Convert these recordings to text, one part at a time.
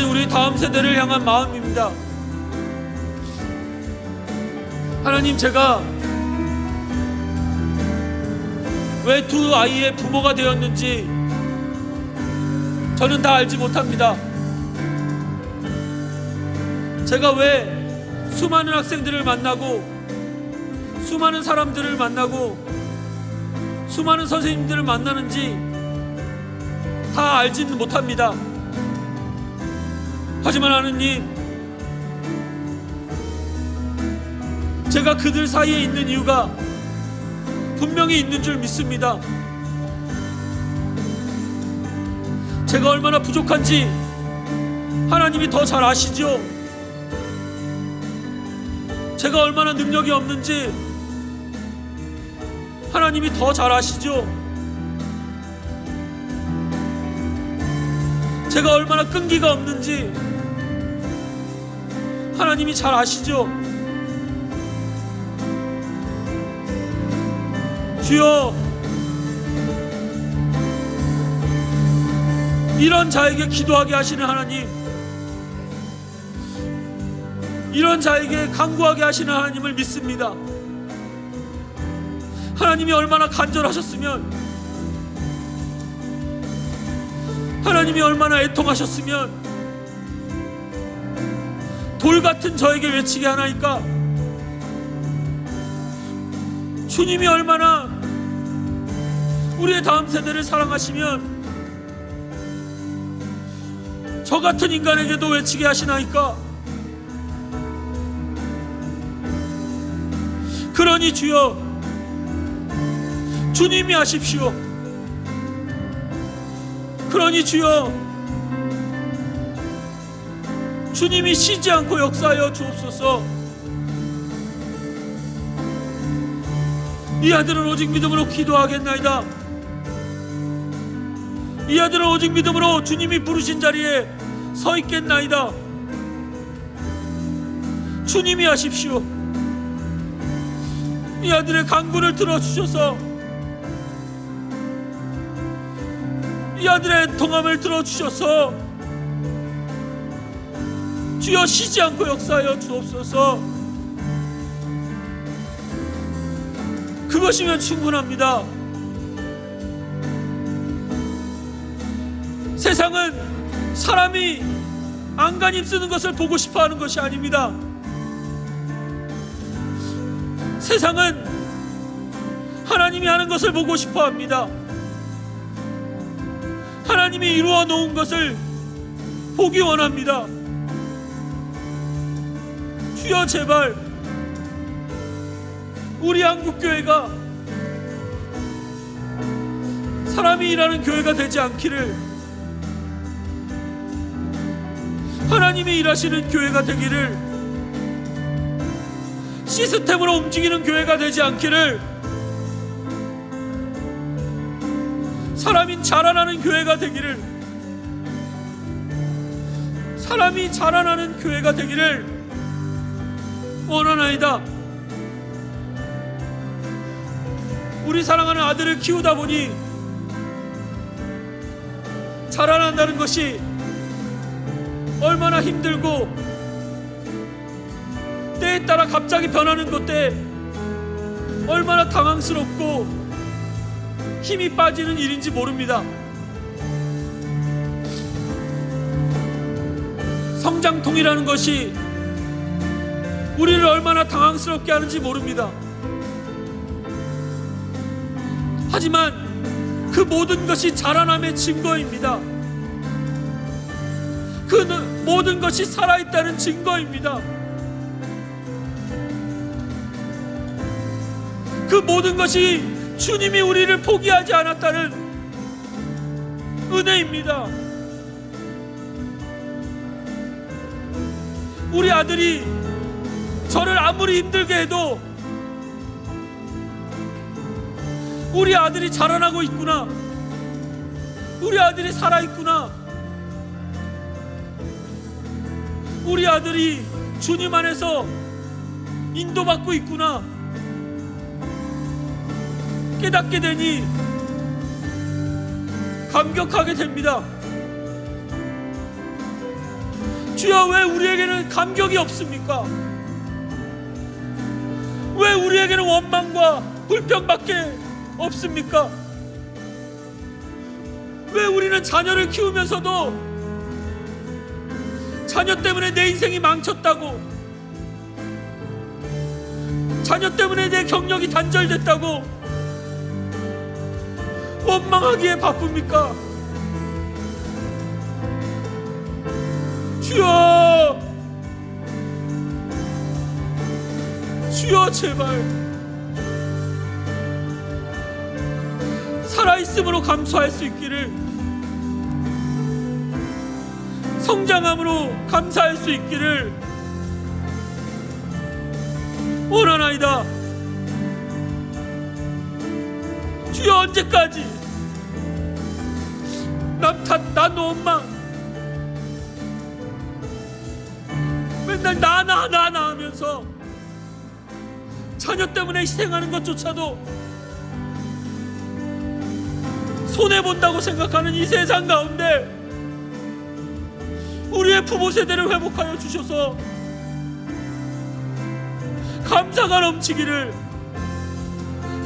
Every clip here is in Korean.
하나님, 우리 다음 세대를 향한 마음입니다. 하나님, 제가 왜 두 아이의 부모가 되었는지 저는 다 알지 못합니다. 제가 왜 수많은 학생들을 만나고 수많은 사람들을 만나고 수많은 선생님들을 만나는지 다 알지는 못합니다. 하지만 하느님, 제가 그들 사이에 있는 이유가 분명히 있는 줄 믿습니다. 제가 얼마나 부족한지 하나님이 더 잘 아시죠. 제가 얼마나 능력이 없는지 하나님이 더 잘 아시죠. 제가 얼마나 끈기가 없는지 하나님이 잘 아시죠. 주여, 이런 자에게 기도하게 하시는 하나님, 이런 자에게 간구하게 하시는 하나님을 믿습니다. 하나님이 얼마나 간절하셨으면, 하나님이 얼마나 애통하셨으면 돌 같은 저에게 외치게 하나이까. 주님이 얼마나 우리의 다음 세대를 사랑하시면 저 같은 인간에게도 외치게 하시나이까. 그러니 주여, 주님이 하십시오. 그러니 주여, 주님이 쉬지 않고 역사하여 주옵소서. 이 아들은 오직 믿음으로 기도하겠나이다. 이 아들은 오직 믿음으로 주님이 부르신 자리에 서 있겠나이다. 주님이 하십시오. 이 아들의 간구를 들어주셔서, 이 아들의 애통함을 들어주셔서 주여 쉬지 않고 역사하여 주옵소서. 그것이면 충분합니다. 세상은 사람이 안간힘 쓰는 것을 보고 싶어하는 것이 아닙니다. 세상은 하나님이 하는 것을 보고 싶어합니다. 하나님이 이루어 놓은 것을 보기 원합니다. 주여, 제발 우리 한국교회가 사람이 일하는 교회가 되지 않기를, 하나님이 일하시는 교회가 되기를, 시스템으로 움직이는 교회가 되지 않기를, 사람이 자라나는 교회가 되기를, 사람이 자라나는 교회가 되기를 원하나이다. 우리 사랑하는 아들을 키우다 보니 자라난다는 것이 얼마나 힘들고 때에 따라 갑자기 변하는 것 때 얼마나 당황스럽고 힘이 빠지는 일인지 모릅니다. 성장통이라는 것이 우리를 얼마나 당황스럽게 하는지 모릅니다. 하지만 그 모든 것이 자라남의 증거입니다. 그 모든 것이 살아있다는 증거입니다. 그 모든 것이 주님이 우리를 포기하지 않았다는 은혜입니다. 우리 아들이 저를 아무리 힘들게 해도 우리 아들이 자라나고 있구나, 우리 아들이 살아있구나, 우리 아들이 주님 안에서 인도받고 있구나 깨닫게 되니 감격하게 됩니다. 주여, 왜 우리에게는 감격이 없습니까? 왜 우리에게는 원망과 불평밖에 없습니까? 왜 우리는 자녀를 키우면서도 자녀 때문에 내 인생이 망쳤다고, 자녀 때문에 내 경력이 단절됐다고 원망하기에 바쁩니까? 주여, 주여, 제발 살아있음으로 감사할 수 있기를, 성장함으로 감사할 수 있기를 원하나이다. 주여, 언제까지 남 탓, 난 원망, 맨날 나 하면서 자녀 때문에 희생하는 것조차도 손해본다고 생각하는 이 세상 가운데 우리의 부모 세대를 회복하여 주셔서 감사가 넘치기를,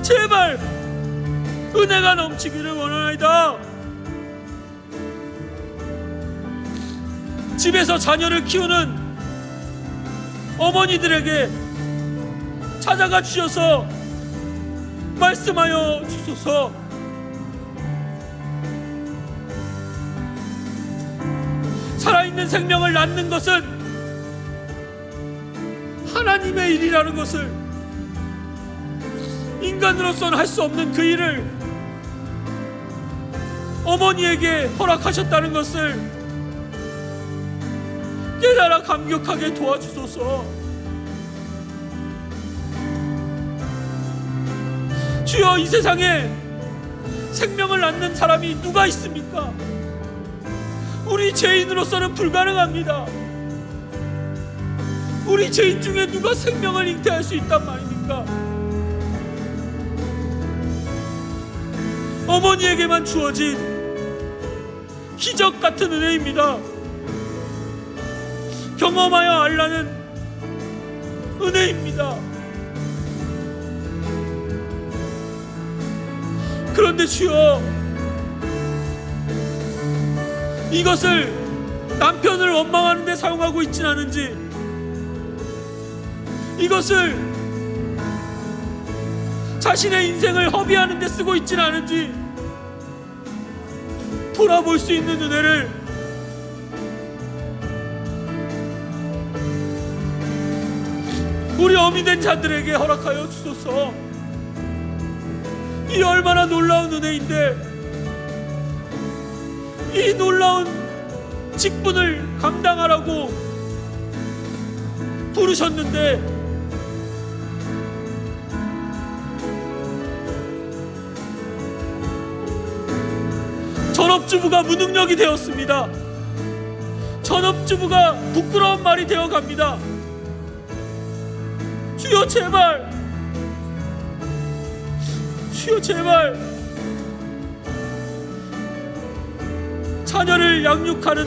제발 은혜가 넘치기를 원하나이다. 집에서 자녀를 키우는 어머니들에게 찾아가 주셔서 말씀하여 주소서. 살아있는 생명을 낳는 것은 하나님의 일이라는 것을, 인간으로서는 할 수 없는 그 일을 어머니에게 허락하셨다는 것을 깨달아 감격하게 도와주소서. 주여, 이 세상에 생명을 낳는 사람이 누가 있습니까? 우리 죄인으로서는 불가능합니다. 우리 죄인 중에 누가 생명을 잉태할 수 있단 말입니까? 어머니에게만 주어진 기적 같은 은혜입니다. 경험하여 알라는 은혜입니다. 그런데 주여, 이것을 남편을 원망하는 데 사용하고 있진 않은지, 이것을 자신의 인생을 허비하는 데 쓰고 있진 않은지 돌아볼 수 있는 은혜를 우리 어미된 자들에게 허락하여 주소서. 이 얼마나 놀라운 은혜인데, 이 놀라운 직분을 감당하라고 부르셨는데 전업주부가 무능력이 되었습니다. 전업주부가 부끄러운 말이 되어갑니다. 주여, 제발, 주여, 제발 자녀를 양육하는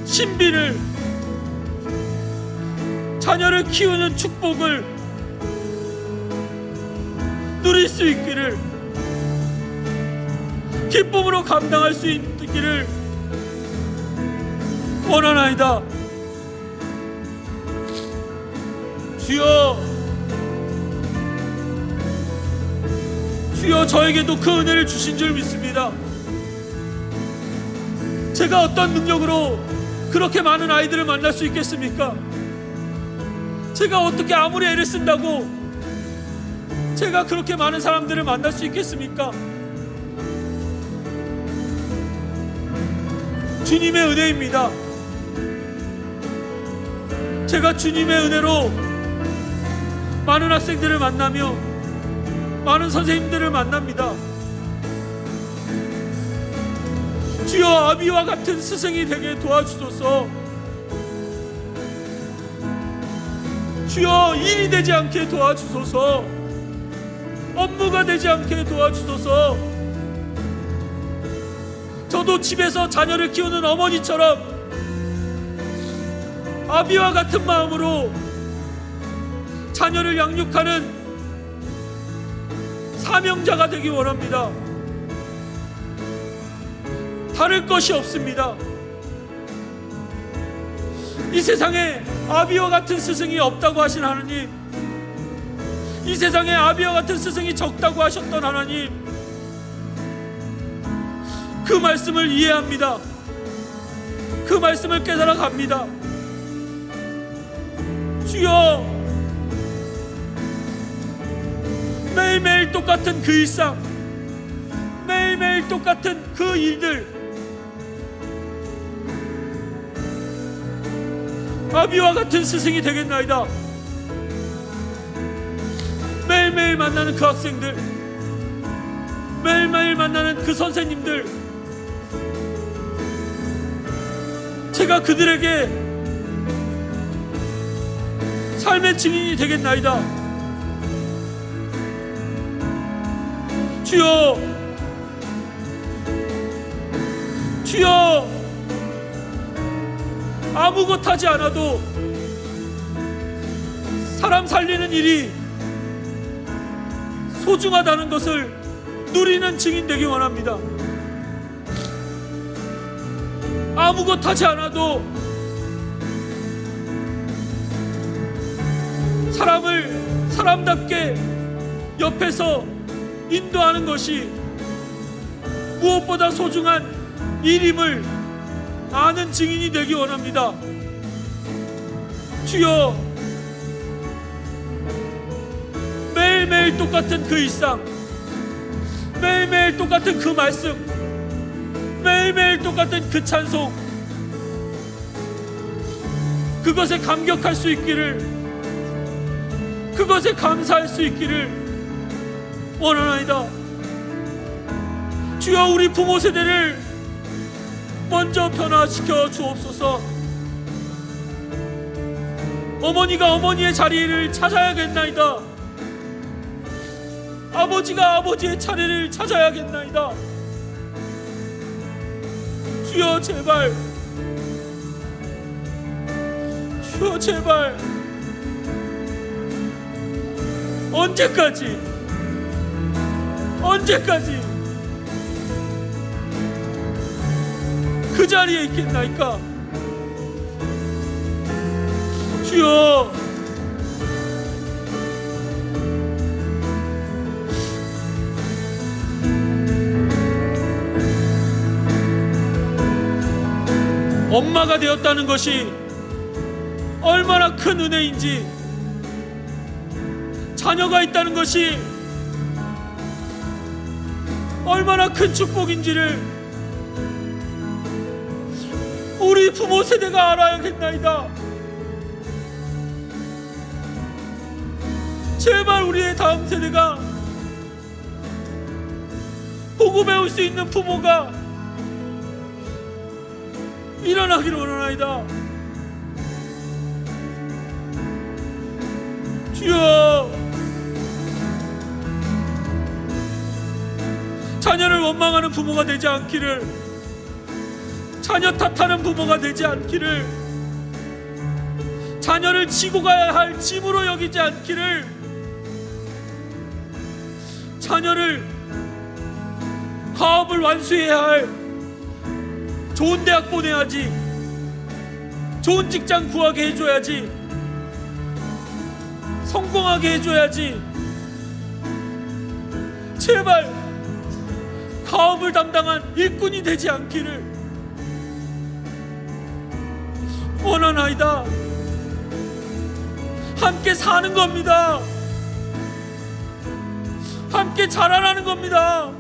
신비를, 자녀를 키우는 축복을 누릴 수 있기를, 기쁨으로 감당할 수 있기를 원하나이다. 주여, 주여, 저에게도 그 은혜를 주신 줄 믿습니다. 제가 어떤 능력으로 그렇게 많은 아이들을 만날 수 있겠습니까? 제가 어떻게 아무리 애를 쓴다고 제가 그렇게 많은 사람들을 만날 수 있겠습니까? 주님의 은혜입니다. 제가 주님의 은혜로 많은 학생들을 만나며 많은 선생님들을 만납니다. 주여, 아비와 같은 스승이 되게 도와주소서. 주여, 일이 되지 않게 도와주소서. 업무가 되지 않게 도와주소서. 저도 집에서 자녀를 키우는 어머니처럼 아비와 같은 마음으로 자녀를 양육하는 사명자가 되기 원합니다. 다를 것이 없습니다. 이 세상에 아비와 같은 스승이 없다고 하신 하나님, 이 세상에 아비와 같은 스승이 적다고 하셨던 하나님, 그 말씀을 이해합니다. 그 말씀을 깨달아 갑니다. 주여, 매일매일 똑같은 그 일상, 매일매일 똑같은 그 일들, 아비와 같은 스승이 되겠나이다. 매일매일 만나는 그 학생들, 매일매일 만나는 그 선생님들, 제가 그들에게 삶의 증인이 되겠나이다. 주여, 주여, 아무것 하지 않아도 사람 살리는 일이 소중하다는 것을 누리는 증인 되기 원합니다. 아무것 하지 않아도 사람을 사람답게 옆에서 인도하는 것이 무엇보다 소중한 일임을 아는 증인이 되기 원합니다. 주여, 매일매일 똑같은 그 일상, 매일매일 똑같은 그 말씀, 매일매일 똑같은 그 찬송, 그것에 감격할 수 있기를, 그것에 감사할 수 있기를 원하나이다. 주여, 우리 부모 세대를 먼저 변화시켜 주옵소서. 어머니가 어머니의 자리를 찾아야겠나이다. 아버지가 아버지의 자리를 찾아야겠나이다. 주여, 제발, 주여, 제발. 언제까지 그 자리에 있겠나이까? 주여, 엄마가 되었다는 것이 얼마나 큰 은혜인지, 자녀가 있다는 것이 얼마나 큰 축복인지를 우리 부모 세대가 알아야겠나이다. 제발 우리의 다음 세대가 보고 배울 수 있는 부모가 일어나기를 원하나이다. 주여, 자녀를 원망하는 부모가 되지 않기를, 자녀 탓하는 부모가 되지 않기를, 자녀를 지고 가야 할 짐으로 여기지 않기를, 자녀를 과업을 완수해야 할, 좋은 대학 보내야지, 좋은 직장 구하게 해줘야지, 성공하게 해줘야지, 제발 가업을 담당한 일꾼이 되지 않기를 원하나이다. 함께 사는 겁니다. 함께 자라나는 겁니다.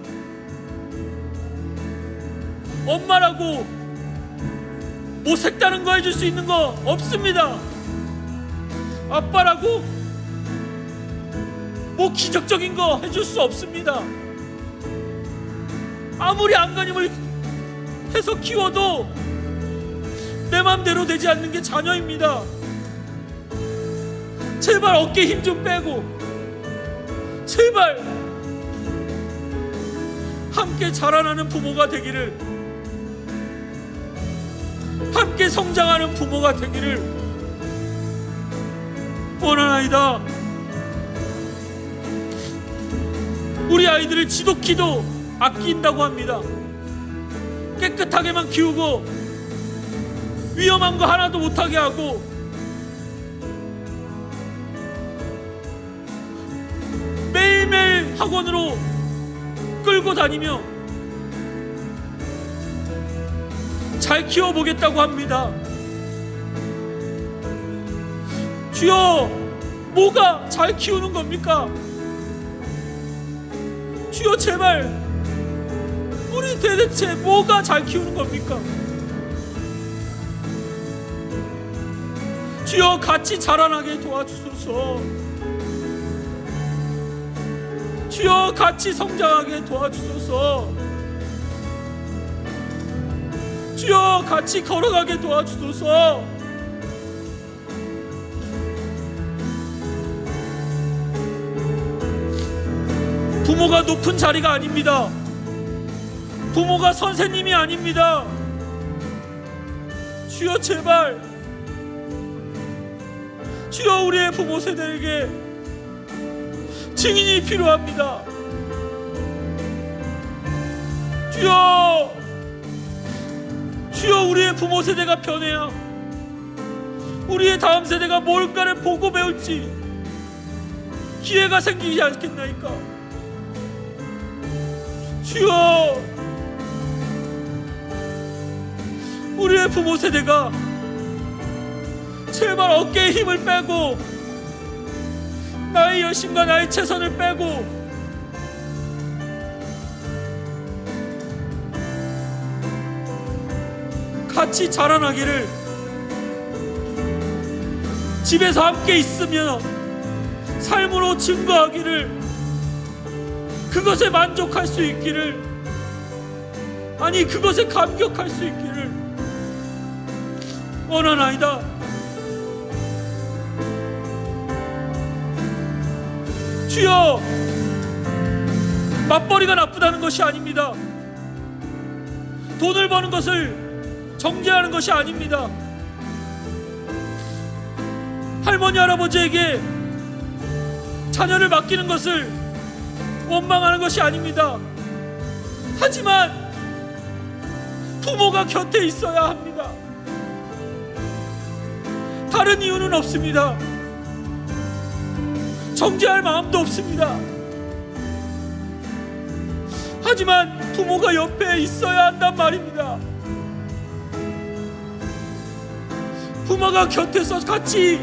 엄마라고 뭐 색다른 거 해줄 수 있는 거 없습니다. 아빠라고 뭐 기적적인 거 해줄 수 없습니다. 아무리 안간힘을 해서 키워도 내 맘대로 되지 않는 게 자녀입니다. 제발 어깨 힘 좀 빼고, 제발 함께 자라나는 부모가 되기를, 함께 성장하는 부모가 되기를 원하나이다. 우리 아이들을 지독히도 아낀다고 합니다. 깨끗하게만 키우고 위험한 거 하나도 못하게 하고 매일매일 학원으로 끌고 다니며 잘 키워보겠다고 합니다. 주여, 뭐가 잘 키우는 겁니까? 주여, 제발 우리 대체 뭐가 잘 키우는 겁니까? 주여, 같이 자라나게 도와주소서. 주여, 같이 성장하게 도와주소서. 주여, 같이 걸어가게 도와주소서. 부모가 높은 자리가 아닙니다. 부모가 선생님이 아닙니다. 주여, 제발 주여, 우리의 부모 세대에게 증인이 필요합니다. 주여, 주여, 우리의 부모 세대가 변해야 우리의 다음 세대가 뭔가를 보고 배울지 기회가 생기지 않겠나이까. 주여, 우리의 부모 세대가 제발 어깨에 힘을 빼고 나의 열심과 나의 최선을 빼고 같이 자라나기를, 집에서 함께 있으며 삶으로 증거하기를, 그것에 만족할 수 있기를, 아니 그것에 감격할 수 있기를 원하나이다. 주여, 맞벌이가 나쁘다는 것이 아닙니다. 돈을 버는 것을 정죄하는 것이 아닙니다. 할머니 할아버지에게 자녀를 맡기는 것을 원망하는 것이 아닙니다. 하지만 부모가 곁에 있어야 합니다. 다른 이유는 없습니다. 정죄할 마음도 없습니다. 하지만 부모가 옆에 있어야 한단 말입니다. 부모가 곁에서 같이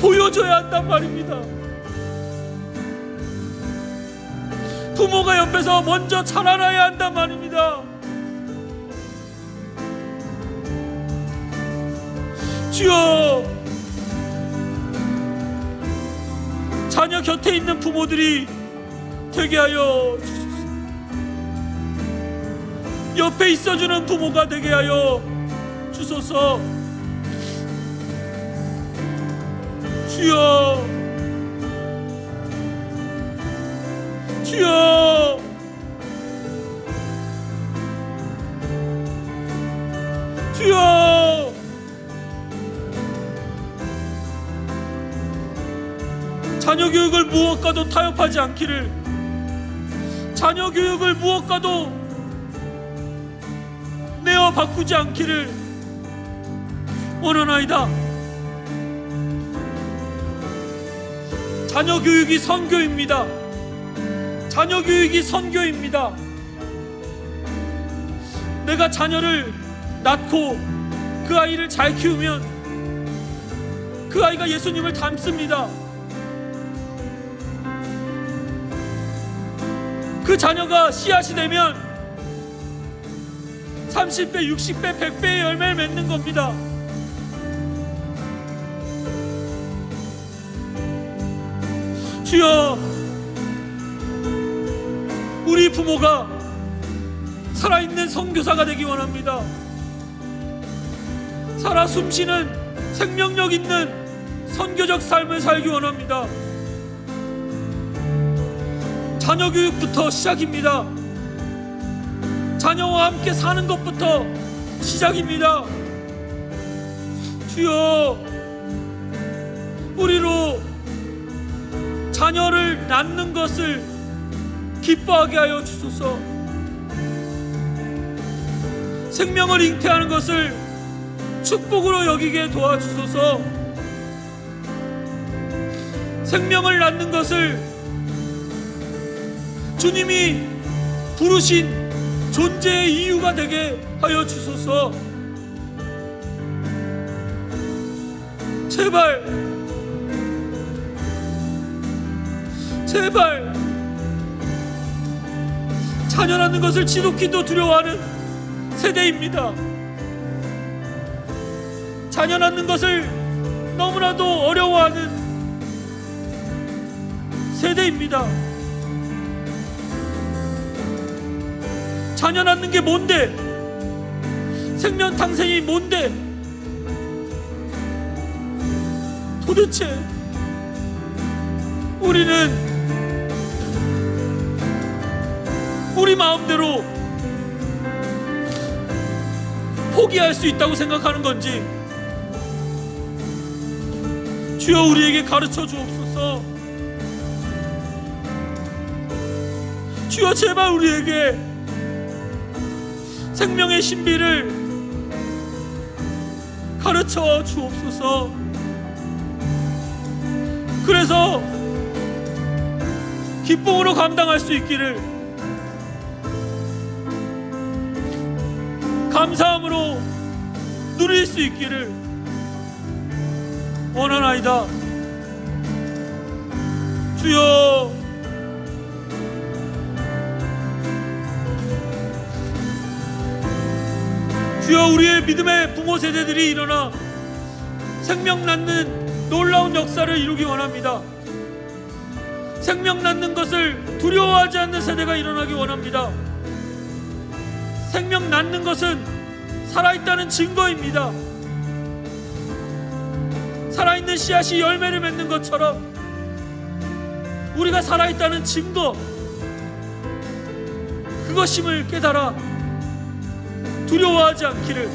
보여줘야 한단 말입니다. 부모가 옆에서 먼저 자라나야 한단 말입니다. 주여, 자녀 곁에 있는 부모들이 되게 하여 주소서. 옆에 있어주는 부모가 되게 하여 주소서. 주여, 주여, 주여, 자녀 교육을 무엇과도 타협하지 않기를, 자녀 교육을 무엇과도 내어 바꾸지 않기를 원하나이다. 자녀 교육이 선교입니다. 자녀 교육이 선교입니다. 내가 자녀를 낳고 그 아이를 잘 키우면 그 아이가 예수님을 닮습니다. 그 자녀가 씨앗이 되면 30배, 60배, 100배의 열매를 맺는 겁니다. 주여, 우리 부모가 살아있는 선교사가 되기 원합니다. 살아 숨쉬는 생명력 있는 선교적 삶을 살기 원합니다. 자녀 교육부터 시작입니다. 자녀와 함께 사는 것부터 시작입니다. 주여, 우리로 자녀를 낳는 것을 기뻐하게 하여 주소서. 생명을 잉태하는 것을 축복으로 여기게 도와주소서. 생명을 낳는 것을 주님이 부르신 존재의 이유가 되게 하여 주소서. 제발 자녀 낳는 것을 지독히도 두려워하는 세대입니다. 자녀 낳는 것을 너무나도 어려워하는 세대입니다. 자녀 낳는 게 뭔데? 생명 탄생이 뭔데? 도대체 우리는 우리 마음대로 포기할 수 있다고 생각하는 건지 주여 우리에게 가르쳐 주옵소서. 주여 제발 우리에게 생명의 신비를 가르쳐 주옵소서. 그래서 기쁨으로 감당할 수 있기를, 감사함으로 누릴 수 있기를 원하나이다. 주여 주여 우리의 믿음의 부모 세대들이 일어나 생명 낳는 놀라운 역사를 이루기 원합니다. 생명 낳는 것을 두려워하지 않는 세대가 일어나기 원합니다. 생명 낳는 것은 살아있다는 증거입니다. 살아있는 씨앗이 열매를 맺는 것처럼 우리가 살아있다는 증거, 그것임을 깨달아 두려워하지 않기를,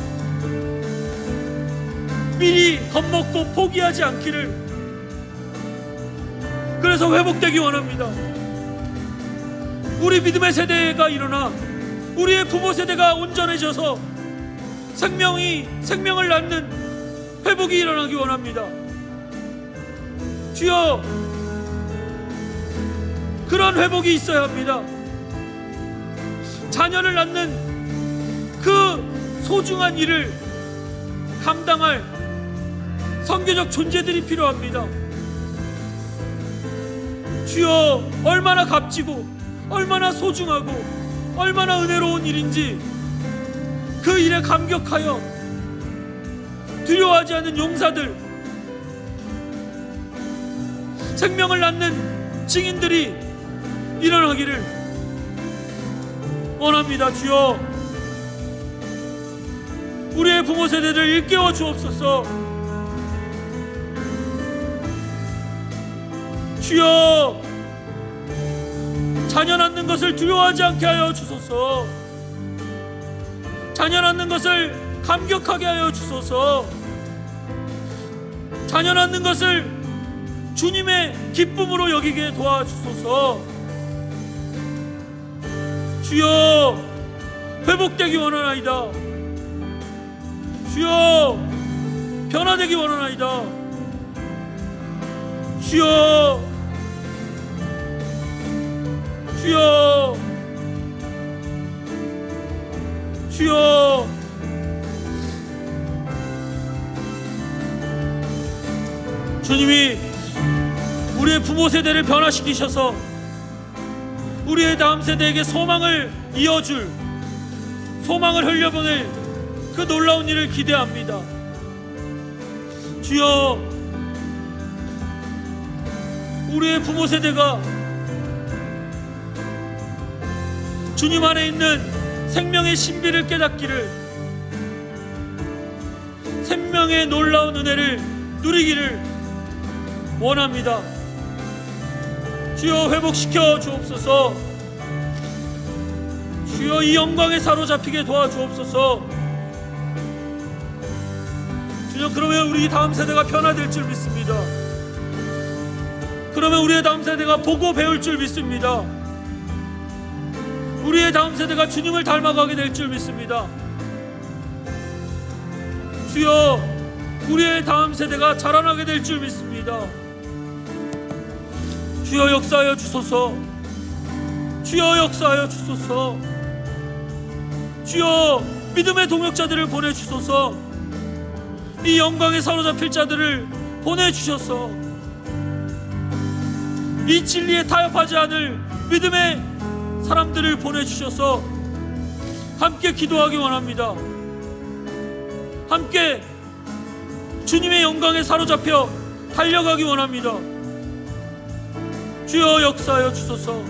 미리 겁먹고 포기하지 않기를, 그래서 회복되기 원합니다. 우리 믿음의 세대가 일어나 우리의 부모 세대가 온전해져서 생명을 낳는 회복이 일어나기 원합니다. 주여 그런 회복이 있어야 합니다. 자녀를 낳는 그 소중한 일을 감당할 선교적 존재들이 필요합니다. 주여 얼마나 값지고 얼마나 소중하고 얼마나 은혜로운 일인지 그 일에 감격하여 두려워하지 않는 용사들, 생명을 낳는 증인들이 일어나기를 원합니다. 주여 우리의 부모 세대를 일깨워 주옵소서. 주여 자녀 낳는 것을 두려워하지 않게 하여 주소서. 자녀 낳는 것을 감격하게 하여 주소서. 자녀 낳는 것을 주님의 기쁨으로 여기게 도와주소서. 주여 회복되기 원하나이다. 주여 변화되기 원하나이다. 주여 주여 주여 주님이 우리의 부모 세대를 변화시키셔서 우리의 다음 세대에게 소망을 이어줄, 소망을 흘려보낼 그 놀라운 일을 기대합니다. 주여 우리의 부모 세대가 주님 안에 있는 생명의 신비를 깨닫기를, 생명의 놀라운 은혜를 누리기를 원합니다. 주여 회복시켜 주옵소서. 주여 이 영광에 사로잡히게 도와주옵소서. 주여 그러면 우리 다음 세대가 변화될 줄 믿습니다. 그러면 우리의 다음 세대가 보고 배울 줄 믿습니다. 우리의 다음 세대가 주님을 닮아가게 될 줄 믿습니다. 주여, 우리의 다음 세대가 자라나게 될 줄 믿습니다. 주여 역사하여 주소서. 주여 역사하여 주소서. 주여 믿음의 동역자들을 보내주소서. 이 영광에 사로잡힐 자들을 보내주셔서 이 진리에 타협하지 않을 믿음의 사람들을 보내주셔서 함께 기도하기 원합니다. 함께 주님의 영광에 사로잡혀 달려가기 원합니다. 주여 역사하여 주소서.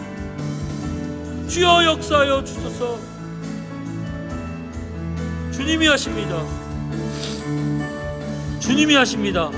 주여 역사하여 주소서. 주님이 하십니다. 주님이 하십니다.